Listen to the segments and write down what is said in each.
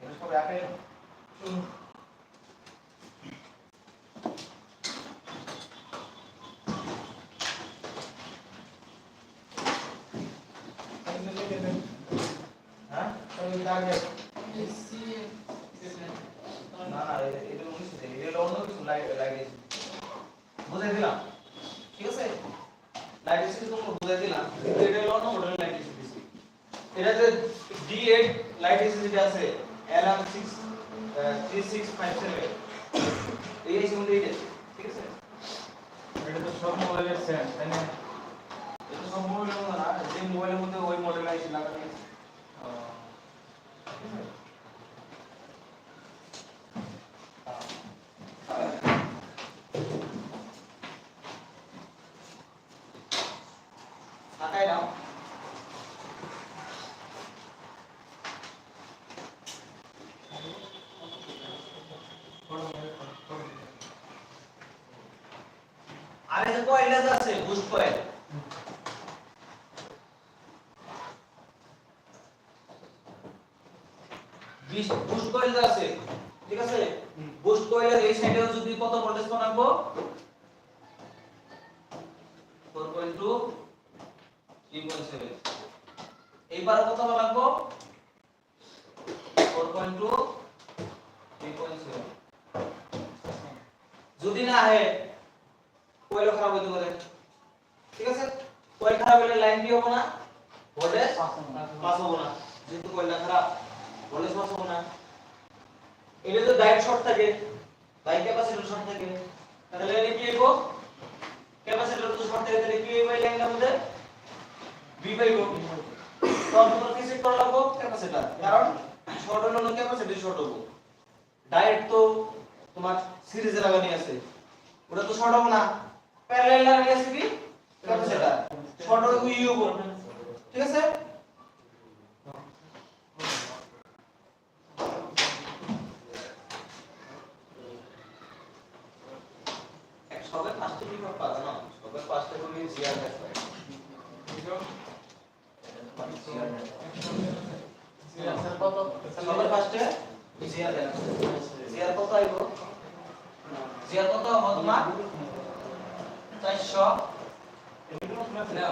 এটা সব একাই হ্যাঁ তাহলে আগে না না এটা অন্য কিছু দেই এটা অন্য কিছু লাগিয়েছি বুঝাই দিলাম ঠিক আছে লাগিয়েছি তোমাকে বুঝাই দিলাম এটা হলো অন্য মডেল লাগিয়েছি দিছি এটা যে D8 লাগিয়েছি যেটা আছে LM6 3657 এই সম্বন্ধে এটা ঠিক আছে এটা তো সব মোবাইলের সেম তাই না এটা সব মোবাইলের মধ্যে না যে মোবাইলের মধ্যে ওই মডেল আছে লাগানো আছে আটাই দাও আরে যে কয়েলটা আছে বুস্ট কয়েল বুস্ট কয়েল আছে ঠিক আছে বুস্ট কয়েলের এই সাইডে যদি কত ভোল্টেজ বানাবো 4.2 3.7 এইবার কত বানাবো 4.2 3.7 যদি না হয় কয়েল খারাপ হতে পারে ঠিক আছে কয়েল খারাপ হলে লাইন কি হবে না ভোল্টেজ পাস হবে না যেহেতু কয়েলটা খারাপ ভোল্টেজ পাস হবে না এটা তো ডাইরেক্ট শর্ট থাকে বাই ক্যাপাসিটর শর্ট থাকে তাহলে এটা কি হইব ক্যাপাসিটর তো শর্ট থাকে তাহলে কি হইব এই লাইনের মধ্যে ভি পাইব তখন তোমার কি সেট করা লাগবে ক্যাপাসিটর কারণ শর্ট হলো না ক্যাপাসিটর শর্ট হবে ডাইরেক্ট তো তোমার সিরিজে লাগানি আছে ওটা তো শর্ট হবে না প্যারালাল লাগানি আছে কি ক্যাপাসিটর শর্ট হবে ইউ হবে ঠিক আছে সবে পাঁচটা বিভাগ পাবে না সবে পাঁচটা করে জিআর আছে জিআর কত সবে পাঁচটা জিআর আছে জিআর কত আইব জিআর কত হবে তোমার 400 না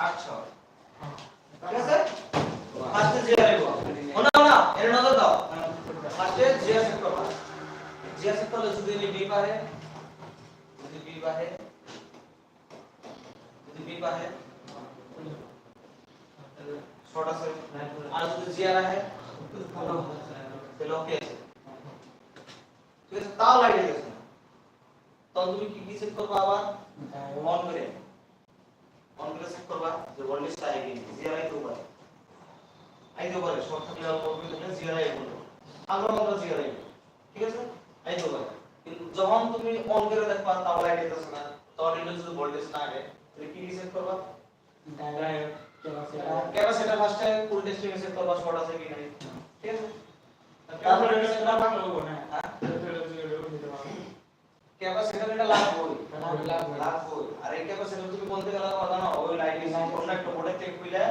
800 ঠিক আছে পাঁচটা জিআর আইব না না এর নজর দাও পাঁচটা জিআর সেট করবা জিআর সেট করলে যদি বি পারে बी बाहे যদি বি বাহে छोटा से আর যদি জিআর আছে তাহলে ওকে আছে ঠিক আছে তাও লাগিয়ে গেছে তখন তুমি কি সেট করবে আবার অন করে সেট করবা যে ভোল্টেজটা আই কি জিআর আইতে পারে শর্ট থাকলে করবে তাহলে জিআর আই বলবো আমরা জিআর আই ঠিক আছে আইতে পারে কিন্তু যখন তুমি অন করে দেখবা তাও লাইট দিতেছ না তখন এটা যদি ভোল্টেজ না আগে তাহলে কি সেট করবা ডাইরেক্ট ক্যাপাসিটর ফার্স্টে ফুল টেস্টিং সেট করবা শর্ট আছে কি নাই ঠিক আছে তারপরে এটা সেট করবা হ্যাঁ ক্যাপাসিটর এটা লাগবে আর এই ক্যাপাসিটর তুমি বলতে গেলে কথা না ওই লাইট এর অন্য একটা বোর্ডে টেক কইলা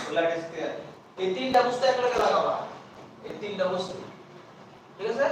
ওই লাইট এসে এই তিনটা বস্তু একলগে লাগাবা এই তিনটা বস্তু ঠিক আছে